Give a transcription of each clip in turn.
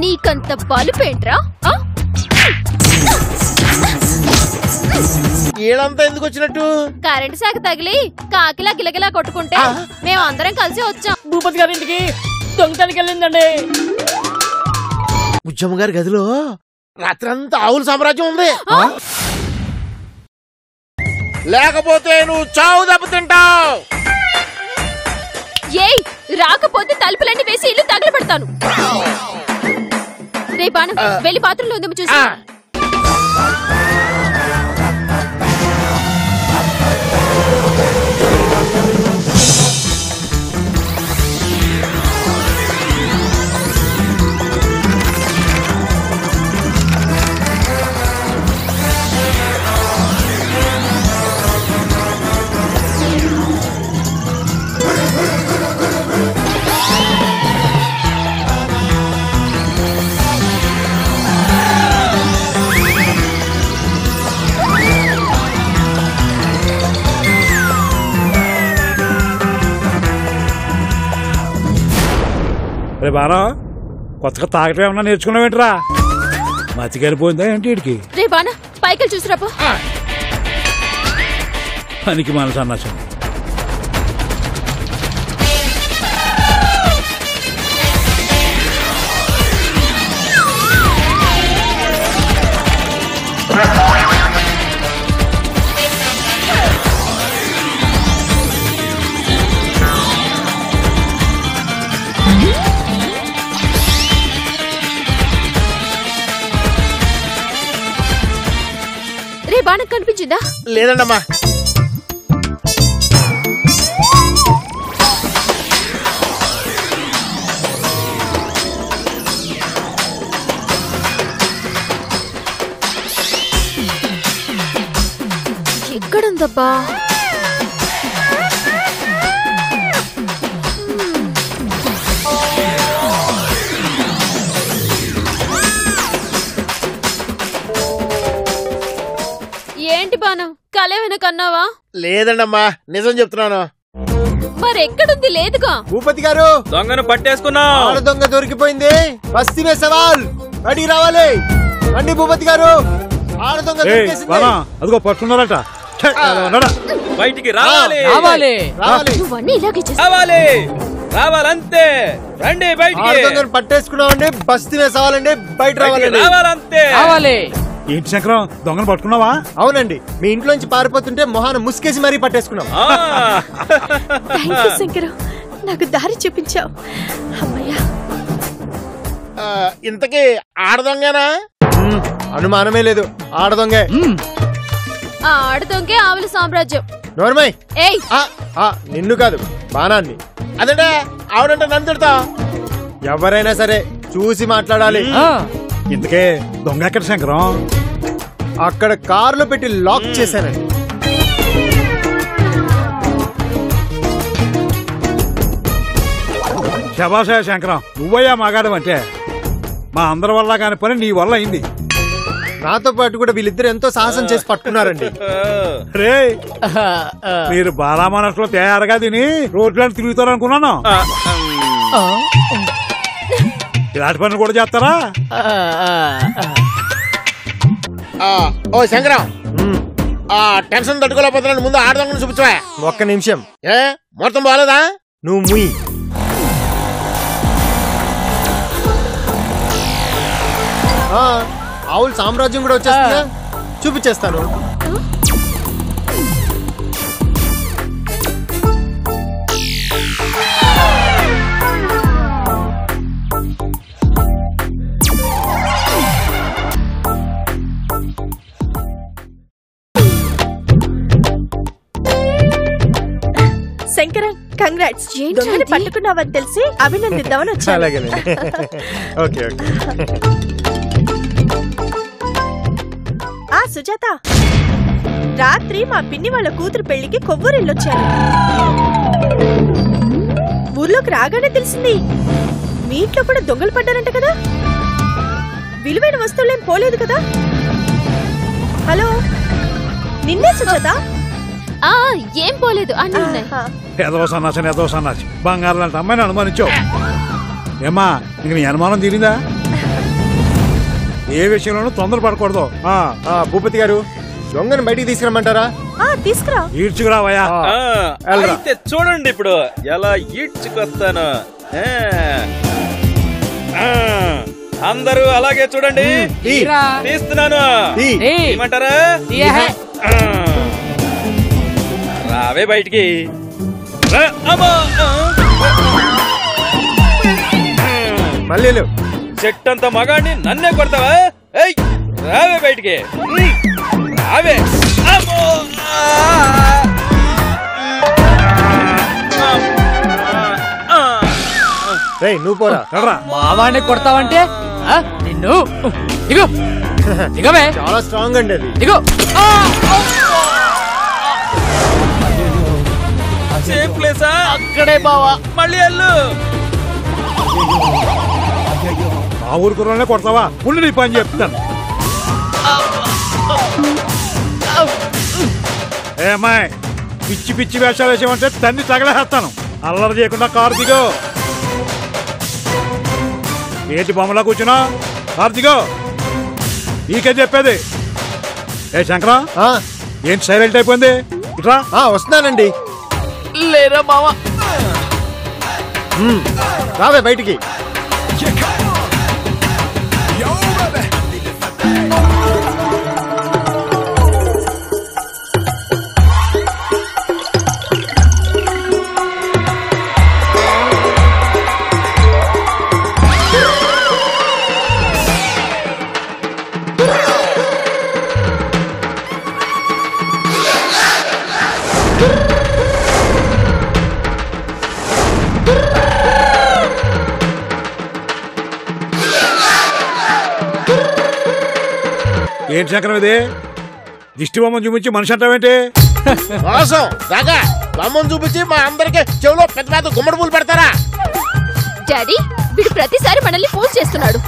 నీకంత బలుపేంట్రా? ఏడంతా ఎందుకు వచ్చినట్టు? కరెంట్ శాఖ తగిలి కాకిలా గిలగిలా కొట్టుకుంటే మేమందరం కలిసి వచ్చాం. భూపతి గారి ఇంటికి దొంగతనానికి వెళ్ళిందండి. బుజ్జమ్మ గారి గదిలో రాత్రంతా ఆవుల సామ్రాజ్యం ఉంది. లేకపోతే నువ్వు చావు దెబ్బతింటావు. ఏయ్, రాకపోతే తలుపులన్నీ వేసి ఇల్లు తగలు పెడతాను. రే బాణం, వెళ్ళి బాత్రూంలో ఉందేమో చూసి. రే బాణం, కొత్తగా తాగటం ఏమన్నా నేర్చుకున్నావేంట్రా? మతికెళ్ళిపోయిందా ఏంటి వీడికి? రే బాణ, పైకి చూసిరాపో. పనికి మనసు అన్నచ్చు. రే బాణ, కనిపించిందా? లేదండమ్మా. ఎక్కడుందబ్బా? ఏంటి బాణం, కలేమైనా కన్నావా? లేదండమ్మా, నిజం చెప్తున్నాను. మరెక్కడుంది? లేదుగా. భూపతి గారు, దొంగను పట్టేసుకున్నాం. దొంగ దొరికిపోయింది. బస్తీమే సవాల్. అడిగి రావాలి. రండి భూపతి గారు, ఆడ దొంగ దొరికేసింది. అదిగో పట్టుకున్నారట. బయటికి రావాలి. నువ్వన్నీ ఇలాగే రావాలి. రావాలంతే. రండి బయటికి. దొంగను పట్టేసుకున్నామండి. బస్తీమే సవాలండి. బయట రావాలండి. రావాలంతే. ఏంటి శంకరం, దొంగను పట్టుకున్నావా? అవునండి, మీ ఇంట్లోంచి పారిపోతుంటే మొహాన ముసుకేసి మరీ పట్టేసుకున్నాం. శంకరం, నాకు దారి చూపించావు. అమ్మయ్యా. ఇంతకీ ఆడదొంగేనా? అనుమానమే లేదు, ఆడదొంగే. ఆ ఆడదొంగే ఆవుల సామ్రాజ్యం. నోర్మై. ఏయ్, నిన్ను కాదు, బాణాన్ని. అదే ఆవిడంటే నన్ను తిడతా. ఎవరైనా సరే చూసి మాట్లాడాలి. ఇంతకే దొంగ ఎక్కడ శంకరం? అక్కడ కారులో పెట్టి లాక్ చేశానండి. శభాషయ శంకరం, నువ్వయ్యా మగాడం అంటే. మా అందరి వల్ల కాని పని నీ వల్ల అయింది. నాతో పాటు కూడా వీళ్ళిద్దరు ఎంతో సాహసం చేసి పట్టుకున్నారండి. రే, మీరు బాలామనస్లో తయారుగా తిని రోడ్లను తిరుగుతారనుకున్నాను. ఇలాంటి పనులు కూడా చేస్తారా? ఓ శంకరం, టెన్షన్ తట్టుకోలేకపోతున్నాను. ముందు ఆడదొంగను చూపించవా? ఒక్క నిమిషం. మొత్తం బాగాలేదా? నువ్వు ముయ్. ఆవుల సామ్రాజ్యం కూడా వచ్చేస్తుందా? చూపించేస్తాను. శంకరం, కంగ్రాట్స్. దొంగని పట్టుకున్నావని తెలిసి అభినందిద్దామని వచ్చాను. Okay okay. సుజాత, రాత్రి మా పిన్ని వాళ్ళ కూతురు పెళ్లికి కొవ్వూరెళ్ళొచ్చాను. ఊర్లోకి రాగానే తెలిసింది మీ ఇంట్లో కూడా దొంగలు పడ్డారంట కదా. విలువైన వస్తువులేం పోలేదు కదా? హలో, నిన్నే సుజాత. ఆ ఏం పోలేదు అన్ని ఉన్నాయి. ఏదో సన్నాసి బంగారం లాంటి అమ్మాయిని అనుమానించావు. ఏమ్మా ఇంక నీ అనుమానం తీరిందా? ఏ విషయంలోనూ తొందర పడకూడదు. భూపతి గారు దొంగను బయటికి తీసుకురమ్మంటారా? తీసుకురా. ఈడ్చుకురావయ్యా. అయితే చూడండి ఇప్పుడు ఎలా ఈడ్చుకొస్తాను. అందరూ అలాగే చూడండి. తీస్తున్నాను. ఏమంటారా? రావే బయటికి. మళ్ళీ చెట్టంత మగాడిని నన్నే కొడతావా? రావే బయటికి. రావే. నువ్వు పోరా. మావాడిని కొడతావంటే నిన్ను ఇగో ఇగవే. చాలా స్ట్రాంగ్ అండి అది. ఇగో సేమ్ ప్లేసా? అక్కడే బావా. మళ్ళీ వెళ్ళు. మా ఊరు కుర్రనే కొడతావా? ఉండి నీ పని చెప్తాను. ఏ అమ్మాయి పిచ్చి పిచ్చి వేషాలు వేసామంటే తన్ని తగలేస్తాను. అల్లరి చేయకుండా కారు దిగో. ఏంటి బొమ్మలా కూర్చున్నా? కారు దిగో. నీకే చెప్పేది. ఏ శంకరా ఏంటి సైలెంట్ అయిపోయింది? ఇట్రా. వస్తున్నానండి. లేరా మావా. రావే బయటికి. ఏంటి శంకరం ఇది? దిష్టి బొమ్మను చూపించి మనిషి అంటావేంటి? బొమ్మను చూపించి మా అందరికి చెవులో పెద్ద పెద్ద గుమ్మడి పూలు పెడతారా? డాడీ వీడు ప్రతిసారి మనల్ని ఫోన్ చేస్తున్నాడు.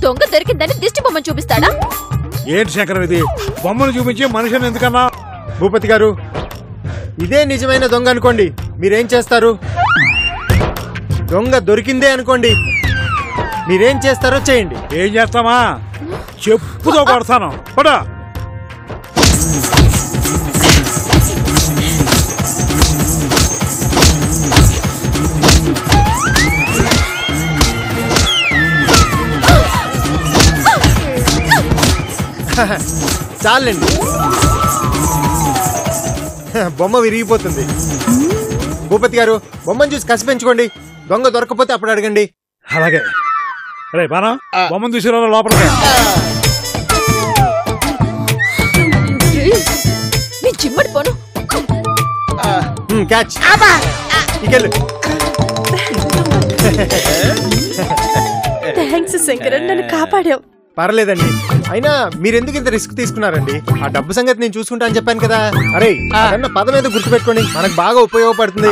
దొంగ దొరికిందని దిష్టి బొమ్మను చూపిస్తాడా? ఏంటి శంకరం ఇది? బొమ్మను చూపించి మనిషిని ఎందుకన్నా? భూపతి గారు ఇదే నిజమైన దొంగ అనుకోండి, మీరేం చేస్తారు? దొంగ దొరికిందే అనుకోండి, మీరేం చేస్తారో చేయండి. ఏం చేస్తామా? చెప్పుతో కొడతాను. పడా. చాలండి, బొమ్మ విరిగిపోతుంది. భూపతి గారు బొమ్మను చూసి కసి పెంచుకోండి. దొంగ దొరకపోతే అప్పుడు అడగండి. అలాగే. రే బానా బొమ్మను తీసుకురా లోపలికి. చిమ్మడిపోను. క్యాచ్. ఇకెళ్ళు. థ్యాంక్స్ శంకరన్, నన్ను కాపాడావు. పర్లేదండి. అయినా మీరెందుకు ఇంత రిస్క్ తీసుకున్నారండి? ఆ డబ్బు సంగతి నేను చూసుకుంటా అని చెప్పాను కదా. అరే అన్న పదం ఏదో గుర్తుపెట్టుకోండి, మనకు బాగా ఉపయోగపడుతుంది.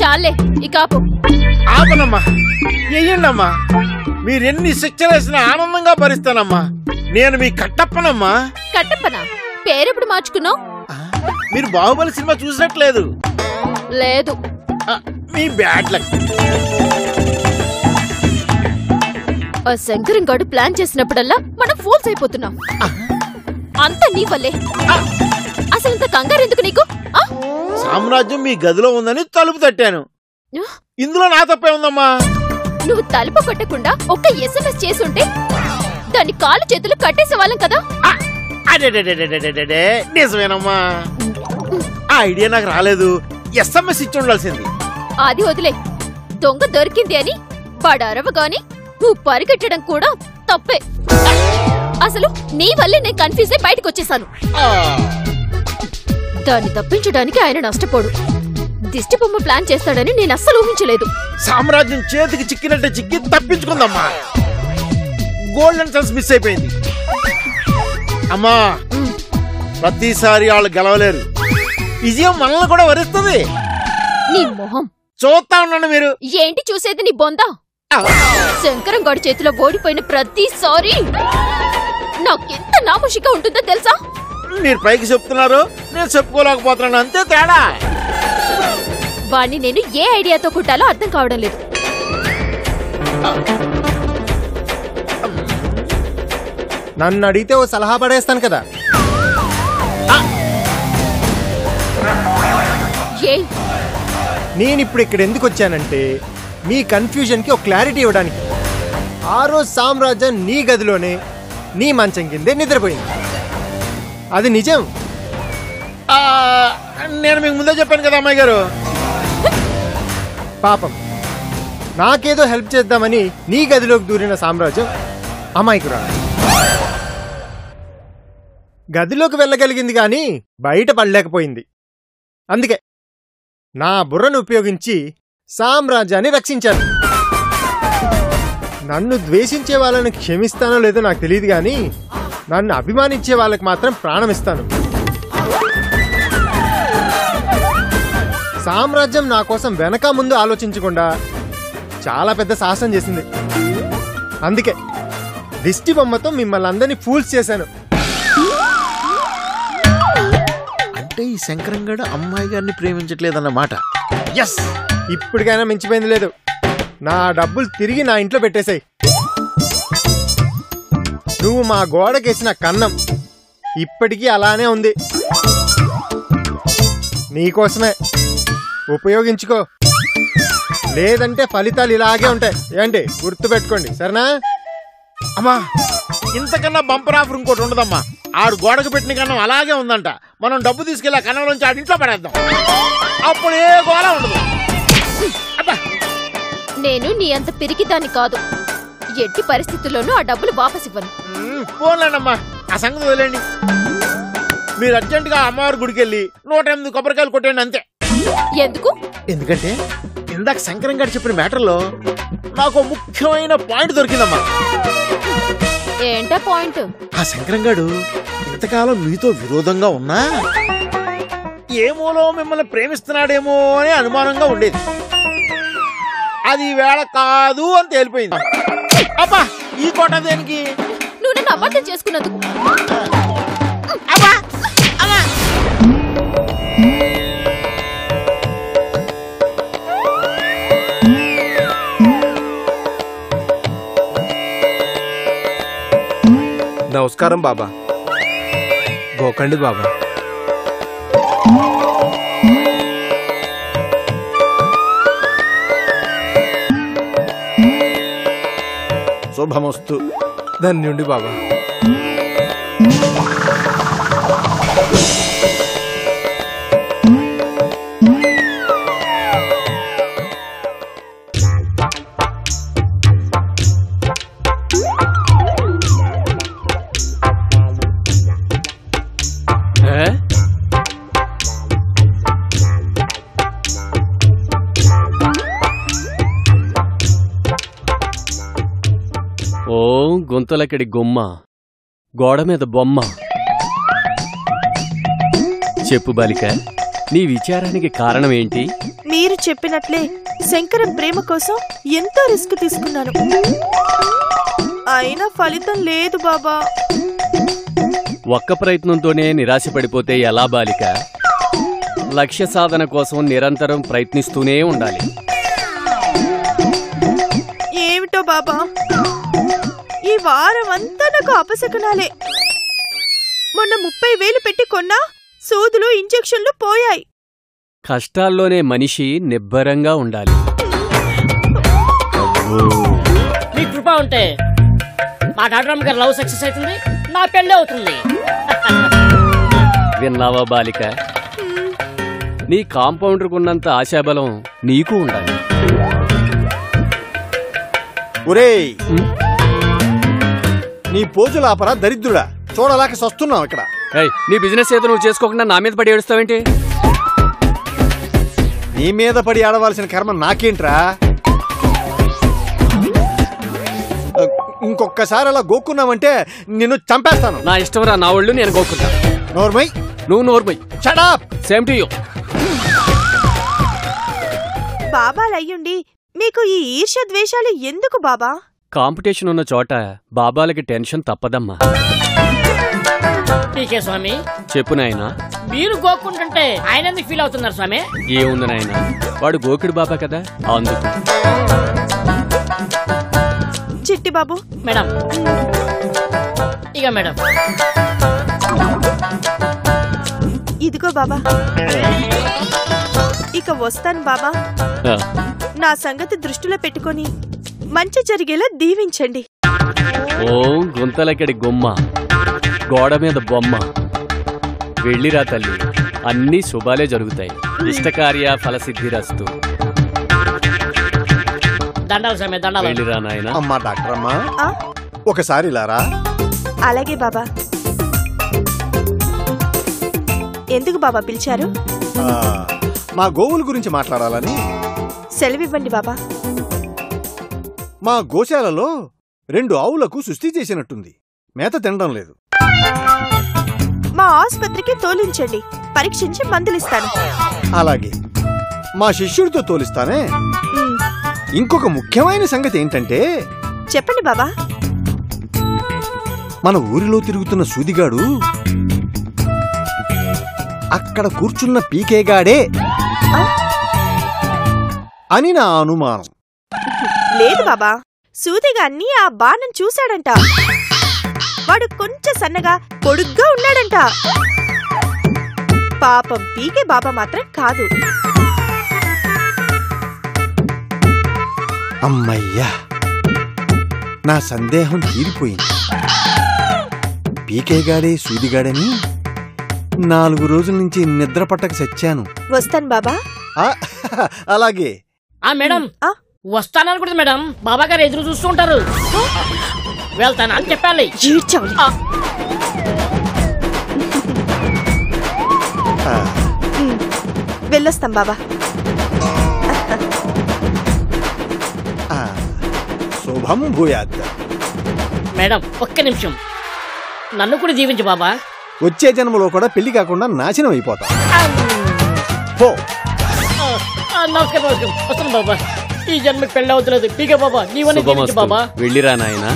చాలే ఇక ఆపు. ఆపనమ్మా, ఎయ్యండమ్మా. మీరెన్ని శిక్షలు వేసినా ఆనందంగా భరిస్తానమ్మా. నేను మీ కట్టప్పనమ్మా. కట్టప్పనా? పేరెప్పుడు మార్చుకున్నావు? మీరు బాహుబలి సినిమా చూసినట్లేదు. లేదు. మీ బ్యాడ్ లక్. ఆ శంకరం గాడు ప్లాన్ చేసినప్పుడల్లా మనం ఫూల్స్ అయిపోతున్నాం. అంతా నీ వల్లే. అసలు ఇంత కంగారు ఎందుకు నీకు? సామ్రాజ్యం మీ గదిలో ఉందని తలుపు తట్టాను. ఇందులో నా తప్పే ఉందమ్మా. నువ్వు తలుపు కొట్టకుండా ఒక్క SMS చేసుంటే దాన్ని కాలు చేతులు కట్టేసే వాళ్ళం కదా. నిజమేనమ్మా, ఆ ఐడియా నాకు రాలేదు. SMS ఇచ్చి ఉండాల్సింది. అది వదిలే. దొంగ దొరికింది అని వాడు అరవగాని నువ్వు పరిగెట్టడం కూడా తప్పే. అసలు నీ వల్లే నేను కన్ఫ్యూజ్ అయి బయటకు వచ్చేసాను. దాన్ని తప్పించడానికి ఆయన నష్టపోడు. దిష్టి బొమ్మ ప్లాన్ చేస్తాడని నేను అస్సలు ఊహించలేదు. సామ్రాజ్యం చేతికి చిక్కినట్టే చిక్కి తప్పించుకుందమ్మా. గోల్డెన్ ఛాన్స్ మిస్ అయిపోయింది. అమ్మా ప్రతిసారి వాళ్ళు గెలవలేరు. విజయం మనల్ని కూడా వరిస్తుంది. నీ మొహం చూస్తా ఉన్నాను మీరు. ఏంటి చూసేది నీ బొందా? శంకరం గాడి చేతిలో ఓడిపోయిన ప్రతిసారి నాకెంత నాముషిగా ఉంటుందో తెలుసా? మీరు పైకి చెప్తున్నారు, నేను చెప్పుకోలేకపోతున్నాను, అంతే తేడా. వాణ్ణి నేను ఏ ఐడియాతో కుట్టాలో అర్థం కావడం లేదు. నన్ను అడిగితే ఓ సలహా పడేస్తాను కదా. నేను ఇప్పుడు ఇక్కడ ఎందుకు వచ్చానంటే మీ కన్ఫ్యూజన్ కి ఒక క్లారిటీ ఇవ్వడానికి. ఆ రోజు సామ్రాజ్యం నీ గదిలోనే నీ మంచం కిందే నిద్రపోయింది. అది నిజం. నేను మీకు ముందే చెప్పాను కదా అమ్మాయి గారు. పాపం నాకేదో హెల్ప్ చేద్దామని నీ గదిలోకి దూరిన సామ్రాజ్యం అమాయకురా. గదిలోకి వెళ్ళగలిగింది కానీ బయట పడలేకపోయింది. అందుకే నా బుర్రను ఉపయోగించి సామ్రాజ్యాన్ని రక్షించాను. నన్ను ద్వేషించే వాళ్ళని క్షమిస్తానో లేదో నాకు తెలియదు కానీ నన్ను అభిమానించే వాళ్ళకి మాత్రం ప్రాణమిస్తాను. సామ్రాజ్యం నా కోసం వెనక ముందు ఆలోచించకుండా చాలా పెద్ద సాహసం చేసింది. అందుకే దిష్టి బొమ్మతో మిమ్మల్ని అందరినీ ఫూల్స్ చేశాను. అంటే ఈ శంకరంగడు అమ్మాయి గారిని ప్రేమించట్లేదన్నమాట. ఎస్, ఇప్పటికైనా మించిపోయింది లేదు. నా డబ్బులు తిరిగి నా ఇంట్లో పెట్టేశాయి. నువ్వు మా గోడకేసిన కన్నం ఇప్పటికీ అలానే ఉంది. నీకోసమే, ఉపయోగించుకో. లేదంటే ఫలితాలు ఇలాగే ఉంటాయి. ఏంటి, గుర్తుపెట్టుకోండి, సరేనా? అమ్మా, ఇంతకన్నా బంపర్ ఆఫర్ ఇంకోటి ఉండదమ్మా. ఆడు గోడకు పెట్టిన కన్నం అలాగే ఉందంట. మనం డబ్బు తీసుకెళ్ళి ఆ కన్నం నుంచి ఆడింట్లో పడేద్దాం. అప్పుడు ఏ గోళ ఉండదు. నేను నీ అంత పిరికిదాన్ని కాదు. ఎట్టి పరిస్థితుల్లోనూ ఆ డబ్బులు వాపస్ ఇవ్వను. పోన్లేండమ్మా, ఆ సంగతి వదిలేండి. మీరు అర్జెంటుగా అమ్మవారి గుడికి వెళ్ళి 108 కొబ్బరికాయలు కొట్టండి, అంతే. ఎందుకు? ఎందుకంటే ఇందాక శంకరం గారు చెప్పిన మ్యాటర్లో నాకు ముఖ్యమైన పాయింట్ దొరికిందమ్మా. ఏంటా పాయింట్? ఆ శంకరం గారు ఇంతకాలం మీతో విరోధంగా ఉన్నా ఏమోలో మిమ్మల్ని ప్రేమిస్తున్నాడేమో అనే అనుమానంగా ఉండేది. అది వేళ కాదు అని తేలిపోయింది. అబ్బా, ఈ కోట దేనికి? నువ్వు నన్ను అబద్ధం చేసుకున్నందుకు. అబ్బా, అలా నమస్కారం బాబా. గోకండి బాబా. శుభమస్తు. ధన్యుండి బాబా. ఓ గుంతలకిడి గుమ్మ, గోడ మీద బొమ్మ. చెప్పు బాలిక, నీ విచారానికి కారణం ఏంటి? మీరు చెప్పినట్లే శంకరం ప్రేమ కోసం ఎంతో రిస్క్ తీసుకున్నాను. అయినా ఫలితం లేదు బాబా. ఒక్క ప్రయత్నంతోనే నిరాశపడిపోతే ఎలా బాలిక? లక్ష్య సాధన కోసం నిరంతరం ప్రయత్నిస్తూనే ఉండాలి. ఏమిటో బాబా, ఈ వారం అంతా నాకు అపశకునాలే. మొన్న 30,000 పెట్టి కొన్నా సూదులు ఇంజెక్షన్లు పోయాయి. కష్టాల్లోనే మనిషి నిబ్బరంగా ఉండాలి. మీ కృప ఉంటే మా డాక్టర్ గారు లవ్ సక్సెస్ అవుతుంది, నా పెళ్ళి అవుతుంది. విన్నావా బాలిక? నీ కాంపౌండర్కున్నంత ఆశాబలం నీకు ఉండాలి. ఒరేయ్, నీ పోజుల ఆపరా దరిద్రుడా, చూడలాక సస్తున్నావు ఇక్కడ. నీ బిజినెస్ ఏదో నువ్వు చేసుకోకుండా నా మీద పడి ఏడుస్తావేంటి? నీ మీద పడి ఆడవలసిన కర్మ నాకేంట్రా? ఇంకొక్కసారి అలా గోక్కున్నావంటే నిన్ను చంపేస్తాను. నా ఇష్టంరా, నా ఒళ్ళు నేను గోక్కుంటా. నోర్మై. నువ్వు నోర్మై. Shut up. Same to you. బాబాలయ్యుండి మీకు ఈ ఈర్ష్య ద్వేషాలు ఎందుకు బాబా? కాంపిటీషన్ ఉన్న చోట బాబాలకి టెన్షన్ తప్పదమ్మా. టీకే స్వామి, చెప్పు నాయనా. మీరు గోక్కుంటుంటే ఆయన ఎందుకు ఫీల్ అవుతున్నారు స్వామి? ఏముంది నాయనా, వాడు గోకుడు బాబా కదా అందుకు. చిట్టి బాబు. మేడం, ఇక మేడం. ఇదిగో బాబా. ఇక వస్తాను బాబా. ఆ, నా సంగతి దృష్టిలో పెట్టుకొని మంచి జరిగేలా దీవించండి. ఓం గుంతలక్కడి గుమ్మ, గోడ మీద బొమ్మ. వెళ్ళిరా తల్లి, అన్ని శుభాలే జరుగుతాయి. ఇష్టకార్య ఫలసిద్ధిరస్తు. దండాలు స్వామి, దండాలు. వెళ్ళిరా నాయన. అమ్మా డాక్టర్ అమ్మా, ఆ? ఒకసారి ఇలారా. అలాగే బాబా. ఎందుకు బాబా పిలిచారు? మా గోవుల గురించి మాట్లాడాలని. సెలవివ్వండి బాబా. మా గోశాలలో 2 ఆవులకు సుస్థి చేసినట్టుంది. మేత తినడం లేదు. మా ఆసుపత్రికి తోలించండి, పరీక్షించి మందులిస్తాను. అలాగే మా శిష్యుడితో తోలిస్తానే. ఉమ్, ఇంకొక ముఖ్యమైన సంగతి ఏంటంటే, చెప్పండి బాబా. మన ఊరిలో తిరుగుతున్న సూదిగాడు అక్కడ కూర్చున్న పీకేగాడే అని నా అనుమానం. లేదు బాబా, సూదిగాన్ని ఆ బాణం చూశాడంట. వాడు కొంచెం సన్నగా పొడుగ్గా ఉన్నాడంట. పాపం పీకే బాబా మాత్రం కాదు. అమ్మయ్యా, నా సందేహం తీరిపోయింది. పీకేగాడే సూదిగాడని 4 రోజుల నుంచి నిద్ర పట్టక చచ్చాను. వస్తాను బాబా. అలాగే. మేడం, ఆ? వస్తాననుకుంటుంది మేడం. బాబా గారు ఎదురు చూస్తూ ఉంటారు. వెళ్తాను అని చెప్పాలి. ఈడ్చవలి. వెళ్ళొస్తాం బాబా. శుభం భూయాత్. మేడం, ఒక్క నిమిషం, నన్ను కూడా జీవించు బాబా. వచ్చే జన్మలో కూడా పెళ్లి కాకుండా నాశనం అయిపోతా. పో. నమస్కారం, నమస్కారం. వస్తాను బాబా. ఈ జన్మకి పెళ్ళి అవుతులేదు. పీకే బాబా, నీవన్నీ జీవించు బాబా. వెళ్ళిరా నాయనా.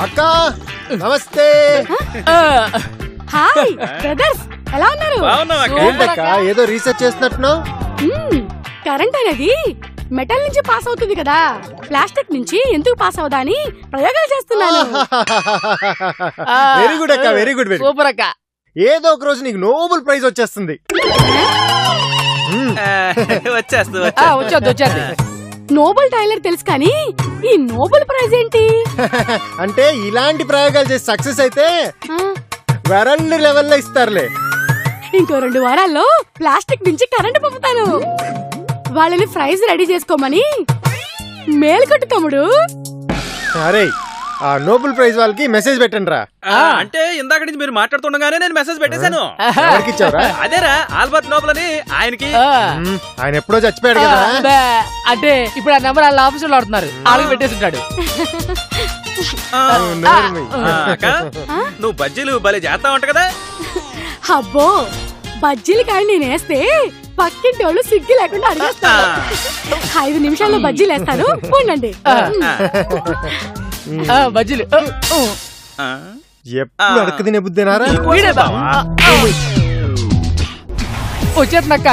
అక్క నమస్తే. హాయ్ బ్రదర్స్, ఎలా ఉన్నారు? ఏంటక్క ఏదో రీసెర్చ్ చేస్తున్నట్టున్నావు? కరెంట్ అనేది మెటల్ నుంచి పాస్ అవుతుంది కదా, ప్లాస్టిక్ నుంచి ఎందుకు పాస్ అవుదా అని ప్రయోగాలు చేస్తున్నాను. వెరీ గుడ్ అక్క, వెరీ గుడ్. సూపర్ అక్క. ఏదో ఒక రోజు నీకు నోబెల్ ప్రైజ్ వచ్చేస్తుంది. వచ్చేది. నోబెల్ టైలర్ తెలుసు కానీ ఈ నోబెల్ ప్రైజ్ ఏంటి? అంటే ఇలాంటి ప్రయోగాలు చేసి సక్సెస్ అయితే వరల్డ్ లెవెల్లో ఇస్తారులే. ఇంకో 2 వారాల్లో ప్లాస్టిక్ నుంచి కరెంట్ పంపుతాను. వాళ్ళని ప్రైజ్ రెడీ చేసుకోమని మేలుకొట్టు తమ్ముడు. అరే, ఆ నోబెల్ ప్రైజ్ వాళ్ళకి మెసేజ్ పెట్టండి రా. అంటే ఇందాక నుంచి మీరు మాట్లాడుతుండగానే నేను మెసేజ్ పెట్టేశాను. అదేరా ఆల్బర్ట్ నోబెల్ అని ఆయనకి. ఆయన ఎప్పుడో చచ్చిపోయాడు కదా. అంటే ఇప్పుడు ఆ నెంబర్ వాళ్ళ ఆఫీసులో ఆడుతున్నారు, ఆడికి పెట్టేసి ఉంటాడు. నువ్వు బజ్జీలు భలే చేస్తా ఉంటా కదా. అబ్బో, బజ్జీలు కానీ నేనేస్తే పక్కింటి వాళ్ళు సిగ్గు లేకుండా అడిగేస్తారు. 5 నిమిషాల్లో బజ్జీలు వేస్తాను, ఉండండి. బజ్జీలు ఎప్పుడు అడక తినే బుద్ధినారా? వచ్చేస్తున్నాక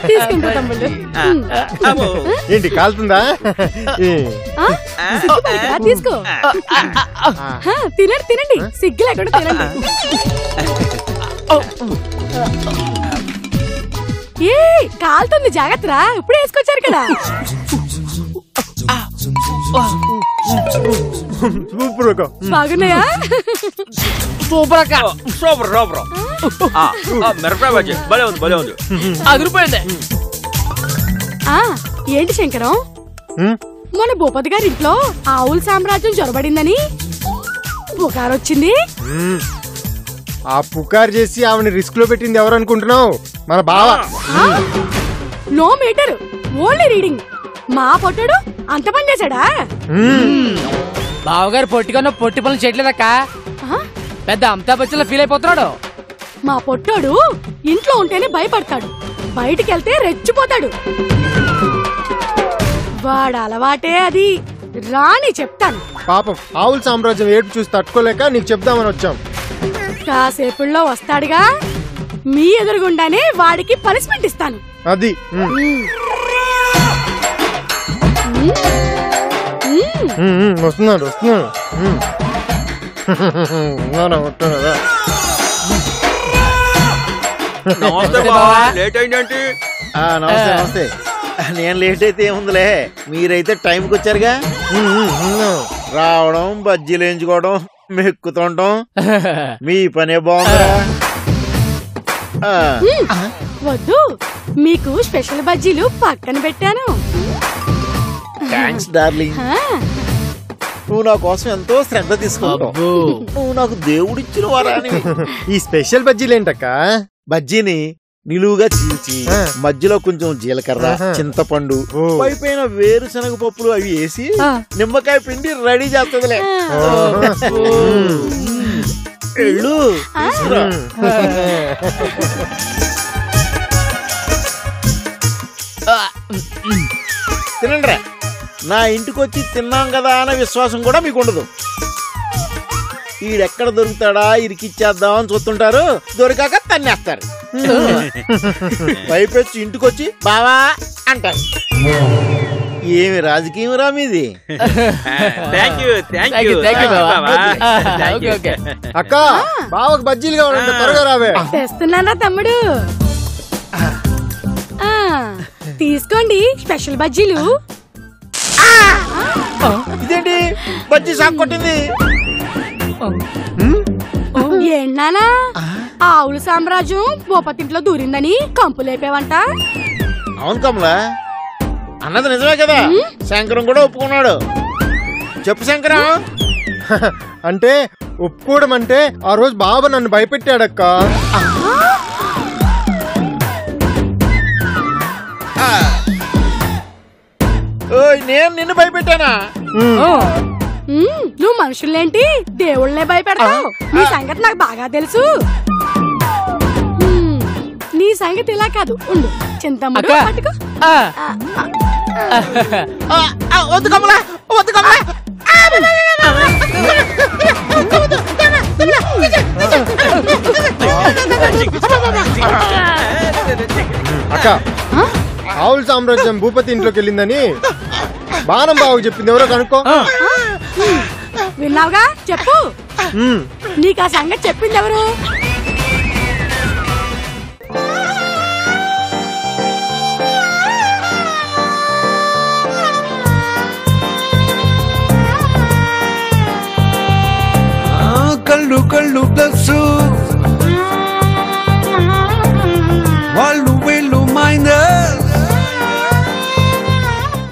తీసుకుంటా తమ్ముళ్ళు. ఏంటి కాలుతుందా? తీసుకో. తినండి తినండి, సిగ్గు లేకుండా తినండి. ఏ కాలుతుంది జాగ్రత్త, ఇప్పుడు వేసుకొచ్చారు కదా. బాగున్నాయా? సూపర్ అక్క, సూపర్ సూపర్. మిరపకాయ బజ్జీ భలే ఉంది, భలే ఉంది, అదిరిపోయింది. ఏంటి శంకరం, మన భూపతి గారి ఇంట్లో ఆవుల సామ్రాజ్యం జొరబడిందని పుకారు వచ్చింది. ఆ పుకారు చేసి ఆవిని రిస్క్ లో పెట్టింది ఎవరు అనుకుంటున్నావు? మన బావ. No meter, only reading. మా పొట్టడు అంత పని చేశాడా? బావగారు పొట్టికన్నా పొట్టి పనులు చేయట్లేదక్క, పెద్ద అమితాబ్ బచ్చన్ ఫీల్ అయిపోతున్నాడు. మా పొట్టోడు ఇంట్లో ఉంటేనే భయపడతాడు, బయటికి వెళ్తే రెచ్చిపోతాడు. వాడు అలవాటే అది. రాని చెప్తాను. పాపం ఆవుల సామ్రాజ్యం ఏడు చూసి తట్టుకోలేక నీకు చెప్దామని వచ్చాం. కాసేపుల్లో వస్తాడుగా, మీ ఎదురుగుండానే వాడికి పనిష్మెంట్ ఇస్తాను. అది వస్తున్నాడు వస్తున్నాడు. నమస్తే నమస్తే. నేను లేట్ అయితే ఏముందిలే, మీరైతే టైంకి వచ్చారుగా. రావడం, బజ్జీలు వేయించుకోవడం, మెక్కుతుండడం, మీ పనే బాగుందా? వద్దు, మీకు స్పెషల్ బజ్జీలు పక్కన పెట్టాను. Thanks darling. నువ్వు నా కోసం ఎంతో శ్రద్ధ తీసుకుంటావు. నువ్వు నాకు దేవుడిచ్చిన వారాని. ఈ స్పెషల్ బజ్జీలు ఏంటక్క? బజ్జీని నిలువుగా చీల్చి మధ్యలో కొంచెం జీలకర్ర, చింతపండు, పైపైన వేరుశనగ పప్పులు అవి వేసి నిమ్మకాయ పిండి రెడీ చేస్తుందిలే. ఎళ్ళు తినండి. నా ఇంటికి వచ్చి తిన్నాం కదా అనే విశ్వాసం కూడా మీకు ఉండదు. ఈడెక్కడ దొరుకుతాడా ఇరికిచ్చేద్దాం అని చూస్తుంటారు, దొరికాక తన్నేస్తారు. పైపెచ్చి ఇంటికి వచ్చి బావా అంటారు. ఏమి రాజకీయం రా మీది? అక్క, బావకు బజ్జీలు కావాలంటే త్వరగా రావే. తెస్తున్నానా తమ్ముడు? తీసుకోండి స్పెషల్ బజ్జీలు. ఇదేంటి బజ్జీ సాగు కొట్టింది? ఏంటన్నా, ఆవుల సామ్రాజ్యం భూపతింట్లో దూరిందని కంపు లేపేవంట. అవును కమలా, అన్నది నిజమే కదా. శంకరం కూడా ఒప్పుకున్నాడు. చెప్పు శంకరం. అంటే ఒప్పుకోవడం అంటే ఆ రోజు బాబా నన్ను భయపెట్టాడక్క. నేను నిన్ను భయపెట్టానా? నువ్వు మనుషుల్లేంటి దేవుళ్ళనే భయపెడతావు. నీ సంగతి నాకు బాగా తెలుసు. నీ సంగతి ఇలా కాదు, ఉండు. చింతమ్ముడు పట్టుకో. వద్దు కమలా, వద్దు కమలా. అక్క, ఆవుల సామ్రాజ్యం భూపతి ఇంట్లోకి వెళ్ళిందని బాణం బాబు చెప్పింది ఎవరో కనుక్కో. విన్నావుగా, చెప్పు. నీకు ఆ సంగతి చెప్పింది ఎవరు? కళ్ళు కళ్ళు ప్లస్